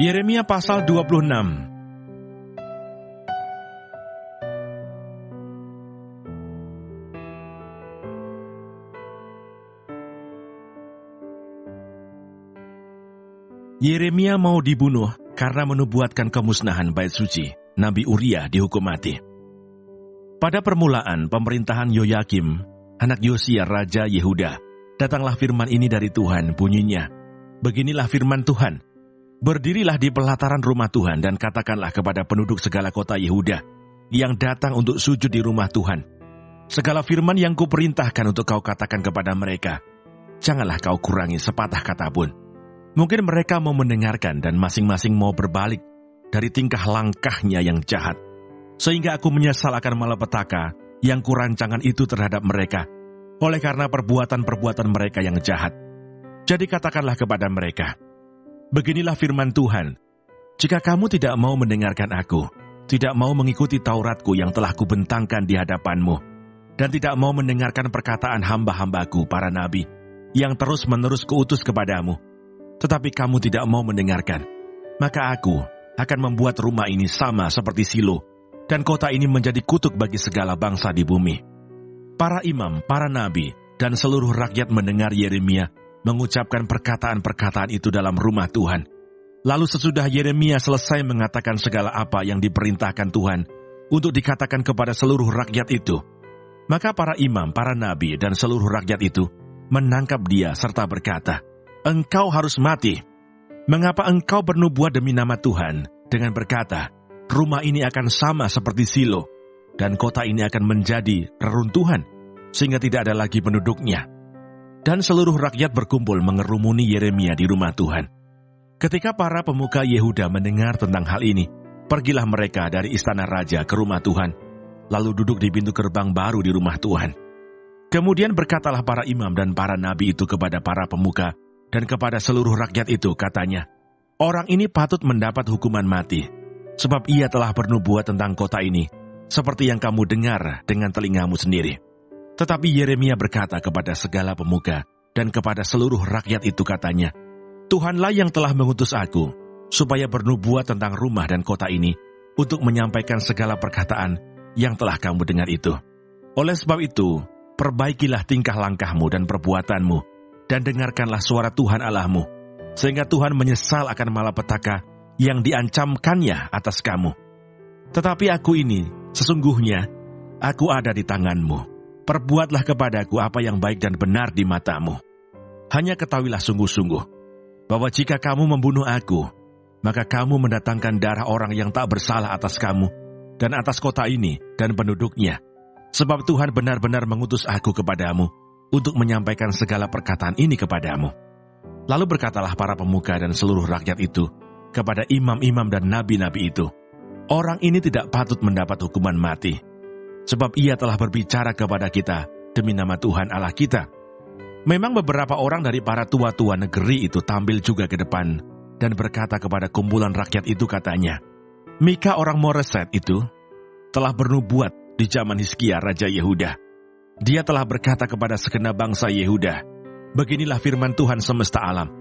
Yeremia pasal 26. Yeremia mau dibunuh karena menubuatkan kemusnahan bait suci. Nabi Uria dihukum mati. Pada permulaan pemerintahan Yoyakim, anak Yosia Raja Yehuda, datanglah firman ini dari Tuhan, bunyinya, beginilah firman Tuhan, berdirilah di pelataran rumah Tuhan dan katakanlah kepada penduduk segala kota Yehuda yang datang untuk sujud di rumah Tuhan, segala firman yang kuperintahkan untuk kau katakan kepada mereka, janganlah kau kurangi sepatah kata pun. Mungkin mereka mau mendengarkan dan masing-masing mau berbalik dari tingkah langkahnya yang jahat, sehingga aku menyesal akan malapetaka yang kurancangan itu terhadap mereka, oleh karena perbuatan-perbuatan mereka yang jahat. Jadi katakanlah kepada mereka, beginilah firman Tuhan, jika kamu tidak mau mendengarkan aku, tidak mau mengikuti Tauratku yang telah kubentangkan di hadapanmu, dan tidak mau mendengarkan perkataan hamba-hambaku para nabi, yang terus-menerus kuutus kepadamu, tetapi kamu tidak mau mendengarkan, maka aku akan membuat rumah ini sama seperti Silo, dan kota ini menjadi kutuk bagi segala bangsa di bumi. Para imam, para nabi, dan seluruh rakyat mendengar Yeremia mengucapkan perkataan-perkataan itu dalam rumah Tuhan. Lalu sesudah Yeremia selesai mengatakan segala apa yang diperintahkan Tuhan untuk dikatakan kepada seluruh rakyat itu, maka para imam, para nabi, dan seluruh rakyat itu menangkap dia serta berkata, engkau harus mati. Mengapa engkau bernubuat demi nama Tuhan dengan berkata, rumah ini akan sama seperti Silo, dan kota ini akan menjadi reruntuhan, sehingga tidak ada lagi penduduknya. Dan seluruh rakyat berkumpul mengerumuni Yeremia di rumah Tuhan. Ketika para pemuka Yehuda mendengar tentang hal ini, pergilah mereka dari istana raja ke rumah Tuhan, lalu duduk di pintu gerbang baru di rumah Tuhan. Kemudian berkatalah para imam dan para nabi itu kepada para pemuka dan kepada seluruh rakyat itu, katanya, orang ini patut mendapat hukuman mati, sebab ia telah bernubuat tentang kota ini, seperti yang kamu dengar dengan telingamu sendiri. Tetapi Yeremia berkata kepada segala pemuka dan kepada seluruh rakyat itu, katanya, Tuhanlah yang telah mengutus aku, supaya bernubuat tentang rumah dan kota ini, untuk menyampaikan segala perkataan yang telah kamu dengar itu. Oleh sebab itu, perbaikilah tingkah langkahmu dan perbuatanmu, dan dengarkanlah suara Tuhan Allahmu, sehingga Tuhan menyesal akan malapetaka yang diancamkannya atas kamu. Tetapi aku ini, sesungguhnya, aku ada di tanganmu. Perbuatlah kepadaku apa yang baik dan benar di matamu. Hanya ketahuilah sungguh-sungguh, bahwa jika kamu membunuh aku, maka kamu mendatangkan darah orang yang tak bersalah atas kamu, dan atas kota ini dan penduduknya. Sebab Tuhan benar-benar mengutus aku kepadamu, untuk menyampaikan segala perkataan ini kepadamu. Lalu berkatalah para pemuka dan seluruh rakyat itu, kepada imam-imam dan nabi-nabi itu, orang ini tidak patut mendapat hukuman mati, sebab ia telah berbicara kepada kita demi nama Tuhan Allah kita. Memang beberapa orang dari para tua-tua negeri itu tampil juga ke depan dan berkata kepada kumpulan rakyat itu, katanya, Mika orang Moreset itu telah bernubuat di zaman Hizkia Raja Yehuda. Dia telah berkata kepada segenap bangsa Yehuda, beginilah firman Tuhan semesta alam,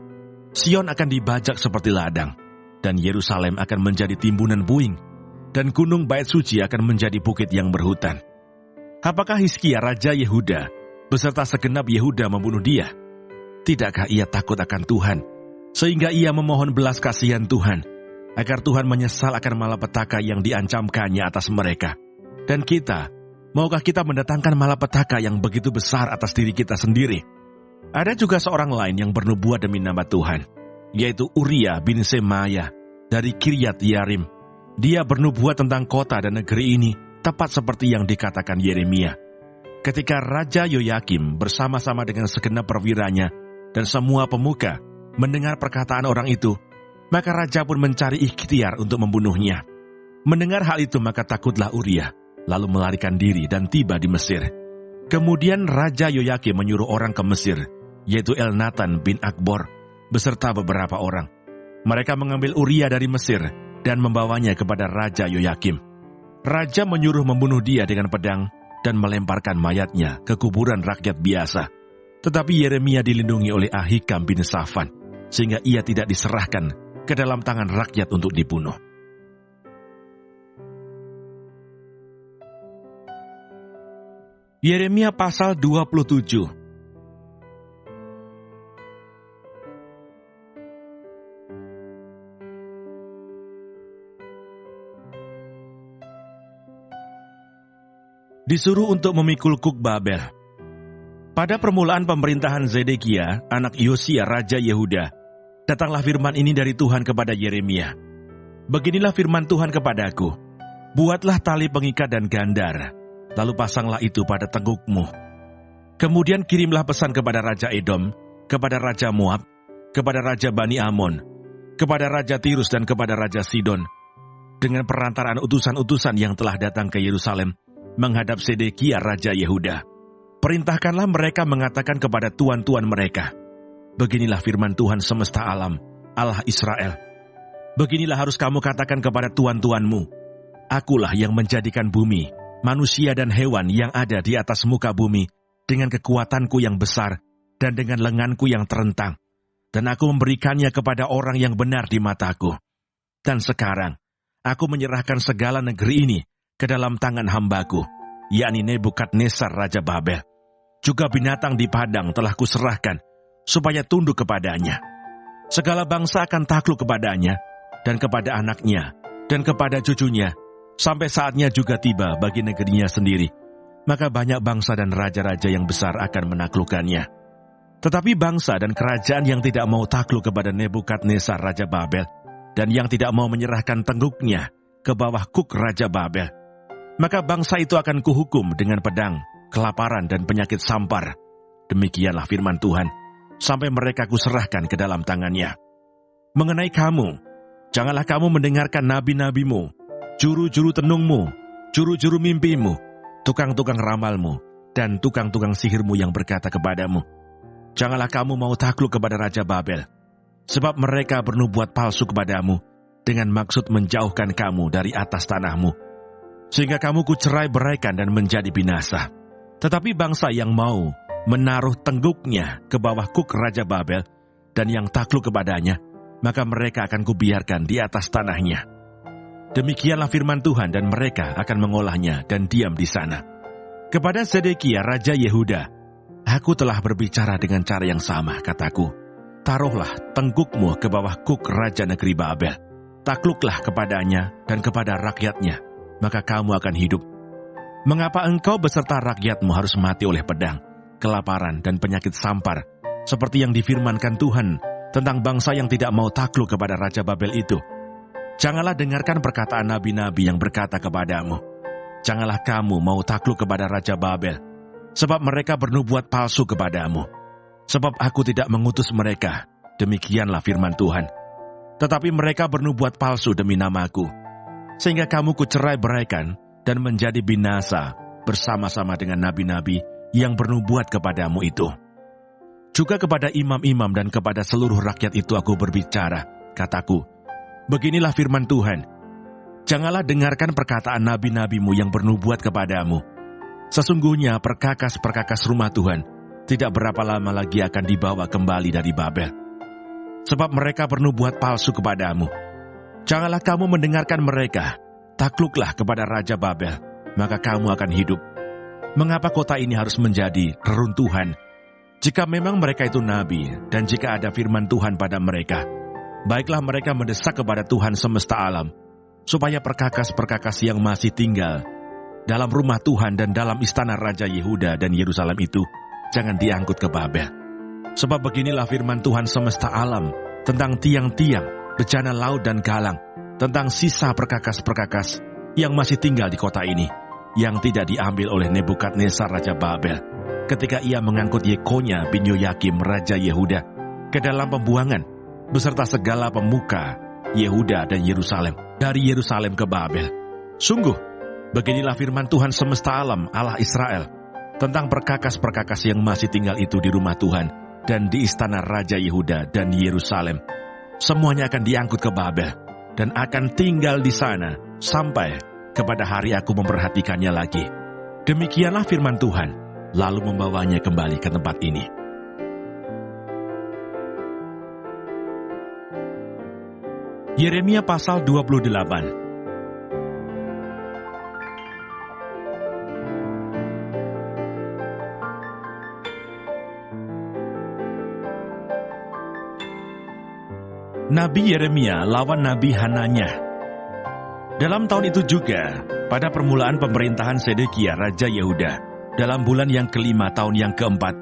Sion akan dibajak seperti ladang, dan Yerusalem akan menjadi timbunan puing, dan gunung bait suci akan menjadi bukit yang berhutan. Apakah Hizkia Raja Yehuda beserta segenap Yehuda membunuh dia? Tidakkah ia takut akan Tuhan, sehingga ia memohon belas kasihan Tuhan, agar Tuhan menyesal akan malapetaka yang diancamkannya atas mereka? Dan kita, maukah kita mendatangkan malapetaka yang begitu besar atas diri kita sendiri? Ada juga seorang lain yang bernubuat demi nama Tuhan, yaitu Uria bin Semaya dari Kiryat Yarim. Dia bernubuat tentang kota dan negeri ini tepat seperti yang dikatakan Yeremia. Ketika Raja Yoyakim bersama-sama dengan segenap perwiranya dan semua pemuka mendengar perkataan orang itu, maka raja pun mencari ikhtiar untuk membunuhnya. Mendengar hal itu, maka takutlah Uria, lalu melarikan diri dan tiba di Mesir. Kemudian Raja Yoyakim menyuruh orang ke Mesir, yaitu Elnatan bin Akbor, beserta beberapa orang. Mereka mengambil Uria dari Mesir dan membawanya kepada Raja Yoyakim. Raja menyuruh membunuh dia dengan pedang dan melemparkan mayatnya ke kuburan rakyat biasa. Tetapi Yeremia dilindungi oleh Ahikam bin Safan, sehingga ia tidak diserahkan ke dalam tangan rakyat untuk dibunuh. Yeremia pasal 27. Disuruh untuk memikul kuk Babel. Pada permulaan pemerintahan Zedekia, anak Yosia Raja Yehuda, datanglah firman ini dari Tuhan kepada Yeremia. Beginilah firman Tuhan kepadaku, buatlah tali pengikat dan gandar, lalu pasanglah itu pada tenggukmu. Kemudian kirimlah pesan kepada Raja Edom, kepada Raja Moab, kepada Raja Bani Amon, kepada Raja Tirus dan kepada Raja Sidon, dengan perantaraan utusan-utusan yang telah datang ke Yerusalem, menghadap Zedekia Raja Yehuda. Perintahkanlah mereka mengatakan kepada tuan-tuan mereka, beginilah firman Tuhan semesta alam, Allah Israel. Beginilah harus kamu katakan kepada tuan-tuanmu, akulah yang menjadikan bumi, manusia dan hewan yang ada di atas muka bumi, dengan kekuatanku yang besar, dan dengan lenganku yang terentang, dan aku memberikannya kepada orang yang benar di mataku. Dan sekarang, aku menyerahkan segala negeri ini ke dalam tangan hambaku, yakni Nebukadnezar Raja Babel. Juga binatang di padang telah kuserahkan, supaya tunduk kepadanya. Segala bangsa akan takluk kepadanya, dan kepada anaknya, dan kepada cucunya, sampai saatnya juga tiba bagi negerinya sendiri. Maka banyak bangsa dan raja-raja yang besar akan menaklukkannya. Tetapi bangsa dan kerajaan yang tidak mau takluk kepada Nebukadnezar Raja Babel, dan yang tidak mau menyerahkan tengguknya ke bawah kuk Raja Babel, maka bangsa itu akan kuhukum dengan pedang, kelaparan dan penyakit sampar. Demikianlah firman Tuhan, sampai mereka kuserahkan ke dalam tangannya. Mengenai kamu, janganlah kamu mendengarkan nabi-nabimu, juru-juru tenungmu, juru-juru mimpimu, tukang-tukang ramalmu, dan tukang-tukang sihirmu yang berkata kepadamu, janganlah kamu mau takluk kepada Raja Babel, sebab mereka bernubuat palsu kepadamu, dengan maksud menjauhkan kamu dari atas tanahmu, sehingga kamu kucerai beraikan dan menjadi binasa. Tetapi bangsa yang mau menaruh tengguknya ke bawah kuk Raja Babel, dan yang takluk kepadanya, maka mereka akan kubiarkan di atas tanahnya. Demikianlah firman Tuhan, dan mereka akan mengolahnya dan diam di sana. Kepada Zedekia Raja Yehuda, aku telah berbicara dengan cara yang sama, kataku, taruhlah tenggukmu ke bawah kuk Raja negeri Babel, takluklah kepadanya dan kepada rakyatnya, maka kamu akan hidup. Mengapa engkau beserta rakyatmu harus mati oleh pedang, kelaparan dan penyakit sampar, seperti yang difirmankan Tuhan tentang bangsa yang tidak mau takluk kepada Raja Babel itu? Janganlah dengarkan perkataan nabi-nabi yang berkata kepadamu, janganlah kamu mau takluk kepada Raja Babel, sebab mereka bernubuat palsu kepadamu. Sebab aku tidak mengutus mereka, demikianlah firman Tuhan. Tetapi mereka bernubuat palsu demi namaku, sehingga kamu kucerai beraikan dan menjadi binasa bersama-sama dengan nabi-nabi yang bernubuat kepadamu itu. Juga kepada imam-imam dan kepada seluruh rakyat itu aku berbicara, kataku, beginilah firman Tuhan, janganlah dengarkan perkataan nabi-nabimu yang bernubuat kepadamu. Sesungguhnya perkakas-perkakas rumah Tuhan tidak berapa lama lagi akan dibawa kembali dari Babel. Sebab mereka bernubuat palsu kepadamu. Janganlah kamu mendengarkan mereka, takluklah kepada Raja Babel, maka kamu akan hidup. Mengapa kota ini harus menjadi reruntuhan? Jika memang mereka itu nabi, dan jika ada firman Tuhan pada mereka, baiklah mereka mendesak kepada Tuhan semesta alam, supaya perkakas-perkakas yang masih tinggal dalam rumah Tuhan dan dalam istana Raja Yehuda dan Yerusalem itu, jangan diangkut ke Babel. Sebab beginilah firman Tuhan semesta alam, tentang tiang-tiang, bejana laut dan galang, tentang sisa perkakas-perkakas yang masih tinggal di kota ini, yang tidak diambil oleh Nebukadnezar Raja Babel, ketika ia mengangkut Yekonya bin Yoyakim Raja Yehuda ke dalam pembuangan, beserta segala pemuka Yehuda dan Yerusalem, dari Yerusalem ke Babel. Sungguh, beginilah firman Tuhan semesta alam, Allah Israel, tentang perkakas-perkakas yang masih tinggal itu di rumah Tuhan dan di istana Raja Yehuda dan Yerusalem. Semuanya akan diangkut ke Babel, dan akan tinggal di sana sampai kepada hari aku memperhatikannya lagi. Demikianlah firman Tuhan, lalu membawanya kembali. kembali ke tempat ini. Yeremia pasal 28. Nabi Yeremia lawan Nabi Hananya. Dalam tahun itu juga, pada permulaan pemerintahan Sedekia Raja Yehuda, dalam bulan yang kelima tahun yang keempat,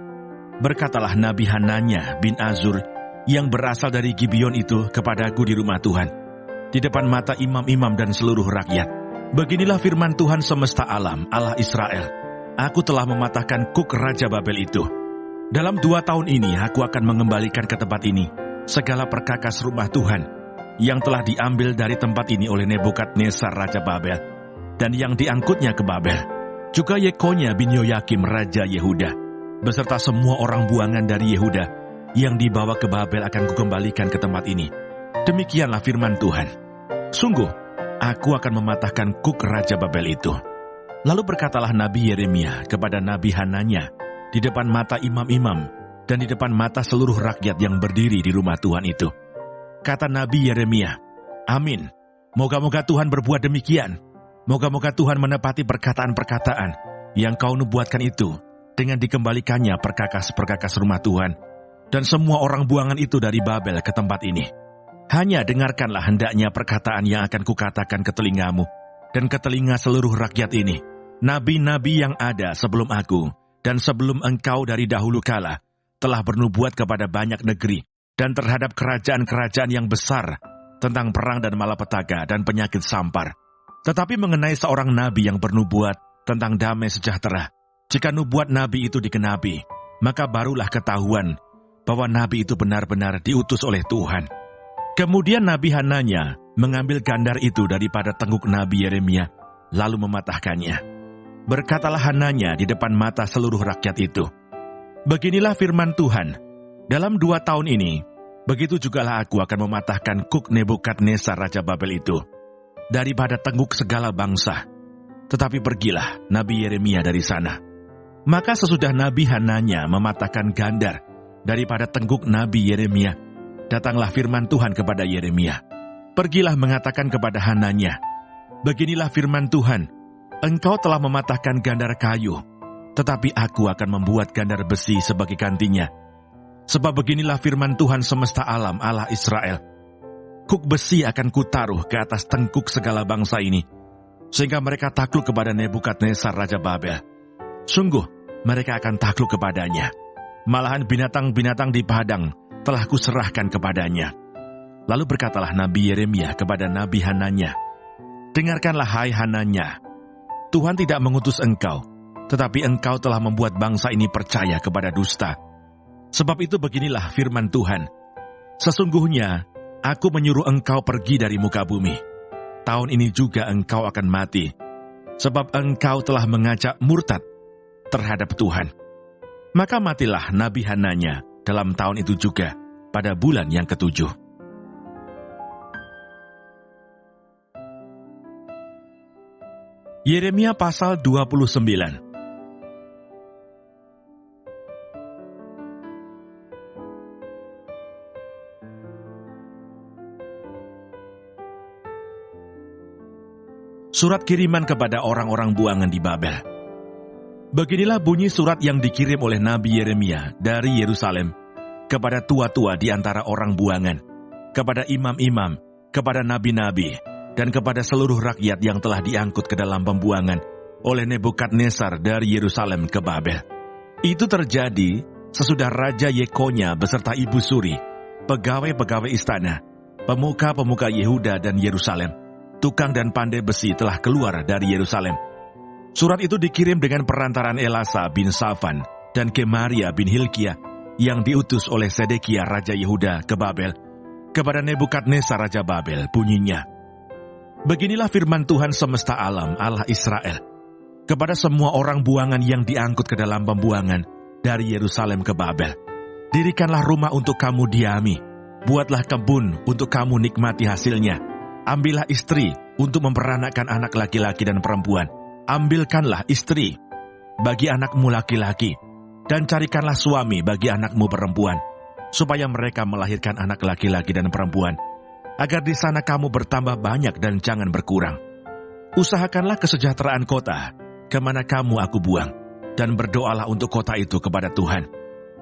berkatalah Nabi Hananya bin Azur yang berasal dari Gibeon itu kepadaku di rumah Tuhan, di depan mata imam-imam dan seluruh rakyat. Beginilah firman Tuhan semesta alam, Allah Israel. Aku telah mematahkan Kuk Raja Babel itu. Dalam 2 tahun ini aku akan mengembalikan ke tempat ini segala perkakas rumah Tuhan yang telah diambil dari tempat ini oleh Nebukadnezar Raja Babel dan yang diangkutnya ke Babel. Juga Yekonya bin Yoyakim Raja Yehuda beserta semua orang buangan dari Yehuda yang dibawa ke Babel akan kukembalikan ke tempat ini. Demikianlah firman Tuhan. Sungguh, aku akan mematahkan Kuk Raja Babel itu. Lalu berkatalah Nabi Yeremia kepada Nabi Hananya di depan mata imam-imam dan di depan mata seluruh rakyat yang berdiri di rumah Tuhan itu. Kata Nabi Yeremia, amin. Moga-moga Tuhan berbuat demikian. Moga-moga Tuhan menepati perkataan-perkataan yang kau nubuatkan itu dengan dikembalikannya perkakas-perkakas rumah Tuhan dan semua orang buangan itu dari Babel ke tempat ini. Hanya dengarkanlah hendaknya perkataan yang akan kukatakan ke telingamu dan ke telinga seluruh rakyat ini. Nabi-nabi yang ada sebelum aku dan sebelum engkau dari dahulu kala telah bernubuat kepada banyak negeri dan terhadap kerajaan-kerajaan yang besar tentang perang dan malapetaka dan penyakit sampar. Tetapi mengenai seorang nabi yang bernubuat tentang damai sejahtera, jika nubuat nabi itu dikenapi, maka barulah ketahuan bahwa nabi itu benar-benar diutus oleh Tuhan. Kemudian Nabi Hananya mengambil gandar itu daripada tengkuk Nabi Yeremia, lalu mematahkannya. Berkatalah Hananya di depan mata seluruh rakyat itu, beginilah firman Tuhan, dalam 2 tahun ini, begitu jugalah aku akan mematahkan Kuk Nebukadnezar Raja Babel itu, daripada tengkuk segala bangsa. Tetapi pergilah Nabi Yeremia dari sana. Maka sesudah Nabi Hananya mematahkan gandar daripada tengkuk Nabi Yeremia, datanglah firman Tuhan kepada Yeremia. Pergilah mengatakan kepada Hananya, beginilah firman Tuhan, engkau telah mematahkan gandar kayu, tetapi aku akan membuat gandar besi sebagai gantinya. Sebab beginilah firman Tuhan semesta alam, Allah Israel. Kuk besi akan kutaruh ke atas tengkuk segala bangsa ini, sehingga mereka takluk kepada Nebukadnezar Raja Babel. Sungguh, mereka akan takluk kepadanya. Malahan binatang-binatang di padang telah kuserahkan kepadanya. Lalu berkatalah Nabi Yeremia kepada Nabi Hananya, dengarkanlah hai Hananya, Tuhan tidak mengutus engkau, tetapi engkau telah membuat bangsa ini percaya kepada dusta. Sebab itu beginilah firman Tuhan, sesungguhnya aku menyuruh engkau pergi dari muka bumi. Tahun ini juga engkau akan mati, sebab engkau telah mengajak murtad terhadap Tuhan. Maka matilah Nabi Hananya dalam tahun itu juga, pada bulan yang ke-7. Yeremia pasal 29. Surat kiriman kepada orang-orang buangan di Babel. Beginilah bunyi surat yang dikirim oleh Nabi Yeremia dari Yerusalem kepada tua-tua di antara orang buangan, kepada imam-imam, kepada nabi-nabi, dan kepada seluruh rakyat yang telah diangkut ke dalam pembuangan oleh Nebukadnezar dari Yerusalem ke Babel. Itu terjadi sesudah Raja Yekonya beserta ibu suri, pegawai-pegawai istana, pemuka-pemuka Yehuda dan Yerusalem, tukang dan pandai besi telah keluar dari Yerusalem. Surat itu dikirim dengan perantaran Elasa bin Safan dan Gemaria bin Hilkiah yang diutus oleh Sedekia Raja Yehuda ke Babel, kepada Nebukadnezar Raja Babel. Bunyinya, beginilah firman Tuhan semesta alam, Allah Israel, kepada semua orang buangan yang diangkut ke dalam pembuangan dari Yerusalem ke Babel. Dirikanlah rumah untuk kamu diami, buatlah kebun untuk kamu nikmati hasilnya, ambillah istri untuk memperanakkan anak laki-laki dan perempuan. Ambilkanlah istri bagi anakmu laki-laki, dan carikanlah suami bagi anakmu perempuan, supaya mereka melahirkan anak laki-laki dan perempuan. agar di sana kamu bertambah banyak dan jangan berkurang. Usahakanlah kesejahteraan kota, kemana kamu aku buang, dan berdoalah untuk kota itu kepada Tuhan.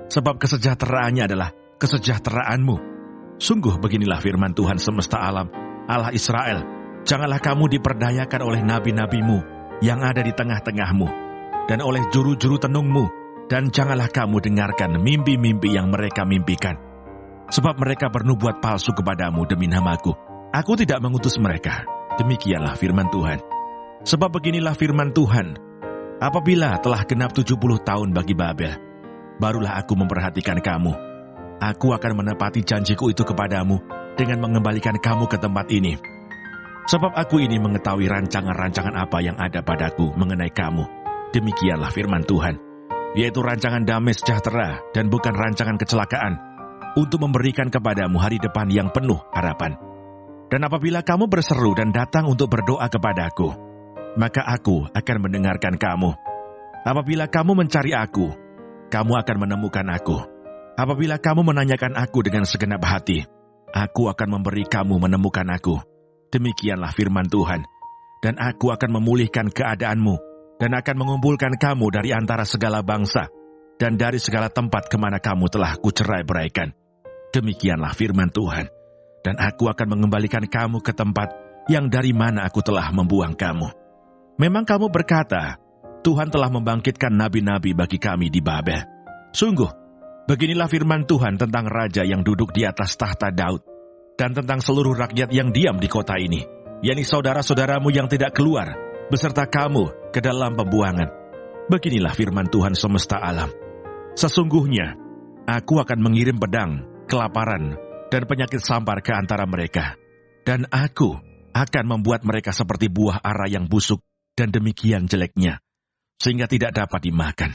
Sebab kesejahteraannya adalah kesejahteraanmu. Sungguh beginilah firman Tuhan semesta alam, Allah Israel, janganlah kamu diperdayakan oleh nabi-nabimu yang ada di tengah-tengahmu, dan oleh juru-juru tenungmu, dan janganlah kamu dengarkan mimpi-mimpi yang mereka mimpikan. Sebab mereka bernubuat palsu kepadamu demi namaku. Aku tidak mengutus mereka. Demikianlah firman Tuhan. Sebab beginilah firman Tuhan, apabila telah genap 70 tahun bagi Babel, barulah aku memperhatikan kamu. Aku akan menepati janjiku itu kepadamu dengan mengembalikan kamu ke tempat ini. Sebab aku ini mengetahui rancangan-rancangan apa yang ada padaku mengenai kamu. Demikianlah firman Tuhan, yaitu rancangan damai sejahtera dan bukan rancangan kecelakaan, untuk memberikan kepadamu hari depan yang penuh harapan. Dan apabila kamu berseru dan datang untuk berdoa kepadaku, maka aku akan mendengarkan kamu. Apabila kamu mencari aku, kamu akan menemukan aku. Apabila kamu menanyakan aku dengan segenap hati, aku akan memberi kamu menemukan aku. Demikianlah firman Tuhan. Dan aku akan memulihkan keadaanmu, dan akan mengumpulkan kamu dari antara segala bangsa, dan dari segala tempat kemana kamu telah kucerai-beraikan. Demikianlah firman Tuhan. Dan aku akan mengembalikan kamu ke tempat yang dari mana aku telah membuang kamu. Memang kamu berkata, Tuhan telah membangkitkan nabi-nabi bagi kami di Babel. Sungguh, beginilah firman Tuhan tentang raja yang duduk di atas tahta Daud, dan tentang seluruh rakyat yang diam di kota ini, yakni saudara-saudaramu yang tidak keluar, beserta kamu ke dalam pembuangan. Beginilah firman Tuhan semesta alam. Sesungguhnya, aku akan mengirim pedang, kelaparan, dan penyakit sampar ke antara mereka. Dan aku akan membuat mereka seperti buah ara yang busuk dan demikian jeleknya, sehingga tidak dapat dimakan.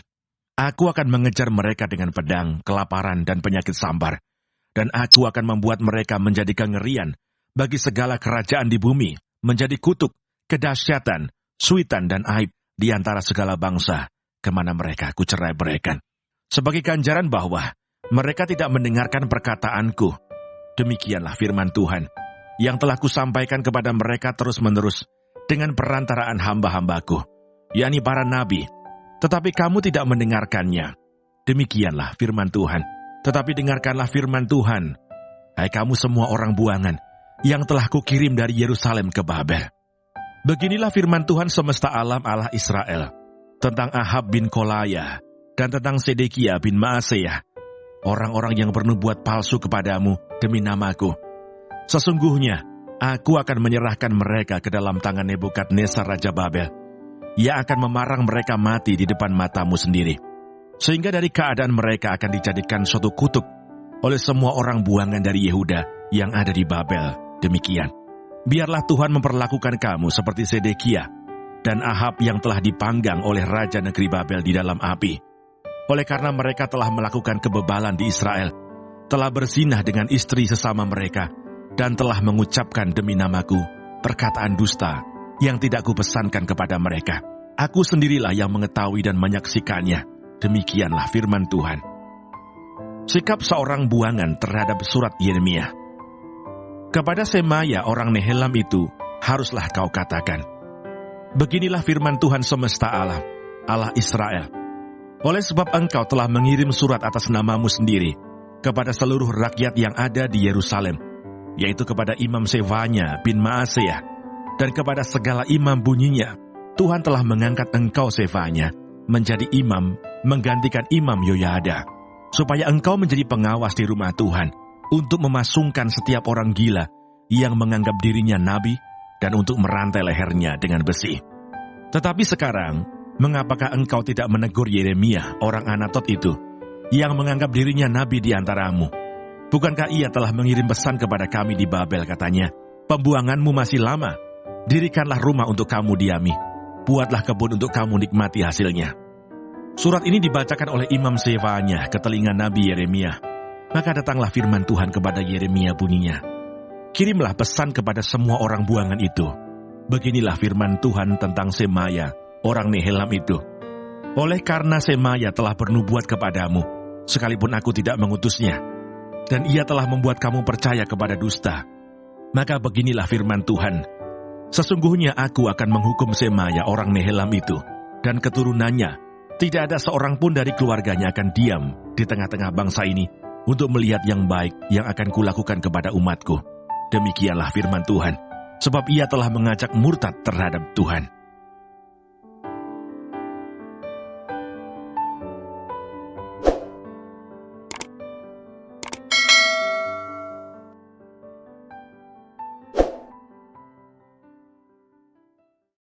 Aku akan mengejar mereka dengan pedang, kelaparan, dan penyakit sampar. Dan aku akan membuat mereka menjadi kengerian bagi segala kerajaan di bumi, menjadi kutuk, kedahsyatan, suitan, dan aib di antara segala bangsa, kemana mereka kucerai-beraikan. Sebagai ganjaran bahwa mereka tidak mendengarkan perkataanku. Demikianlah firman Tuhan, yang telah kusampaikan kepada mereka terus-menerus dengan perantaraan hamba-hambaku, yakni para nabi. Tetapi kamu tidak mendengarkannya. Demikianlah firman Tuhan. Tetapi dengarkanlah firman Tuhan, hai kamu semua orang buangan, yang telah kukirim dari Yerusalem ke Babel. Beginilah firman Tuhan semesta alam Allah Israel, tentang Ahab bin Kolaya, dan tentang Sedekia bin Maaseah, orang-orang yang bernubuat palsu kepadamu demi namaku. Sesungguhnya, aku akan menyerahkan mereka ke dalam tangan Nebukadnezar Raja Babel. Ia akan memarang mereka mati di depan matamu sendiri. Sehingga dari keadaan mereka akan dijadikan suatu kutuk oleh semua orang buangan dari Yehuda yang ada di Babel. Demikian, biarlah Tuhan memperlakukan kamu seperti Sedekia dan Ahab yang telah dipanggang oleh Raja Negeri Babel di dalam api. Oleh karena mereka telah melakukan kebebalan di Israel, telah berzinah dengan istri sesama mereka, dan telah mengucapkan demi namaku perkataan dusta yang tidak kupesankan kepada mereka. Aku sendirilah yang mengetahui dan menyaksikannya. Demikianlah firman Tuhan. Sikap seorang buangan terhadap surat Yeremia. Kepada Semaya orang Nehelam itu, haruslah kau katakan, beginilah firman Tuhan semesta alam, Allah Israel. Oleh sebab engkau telah mengirim surat atas namamu sendiri kepada seluruh rakyat yang ada di Yerusalem, yaitu kepada Imam Sefanya bin Maaseah, dan kepada segala imam bunyinya, Tuhan telah mengangkat engkau Sefanya menjadi imam, menggantikan Imam Yoyada, supaya engkau menjadi pengawas di rumah Tuhan, untuk memasungkan setiap orang gila yang menganggap dirinya nabi, dan untuk merantai lehernya dengan besi. Tetapi sekarang, mengapakah engkau tidak menegur Yeremia, orang Anatot itu, yang menganggap dirinya nabi di antaramu? Bukankah ia telah mengirim pesan kepada kami di Babel, katanya, pembuanganmu masih lama, dirikanlah rumah untuk kamu diami, buatlah kebun untuk kamu nikmati hasilnya. Surat ini dibacakan oleh Imam Sefanya ke telinga Nabi Yeremia. Maka datanglah firman Tuhan kepada Yeremia bunyinya, kirimlah pesan kepada semua orang buangan itu. Beginilah firman Tuhan tentang Semaya, orang Nehelam itu. Oleh karena Semaya telah bernubuat kepadamu, sekalipun aku tidak mengutusnya, dan ia telah membuat kamu percaya kepada dusta, Maka beginilah firman Tuhan, sesungguhnya aku akan menghukum Semaya orang Nehelam itu, dan keturunannya. Tidak ada seorang pun dari keluarganya akan diam di tengah-tengah bangsa ini untuk melihat yang baik yang akan kulakukan kepada umatku. Demikianlah firman Tuhan, sebab ia telah mengajak murtad terhadap Tuhan.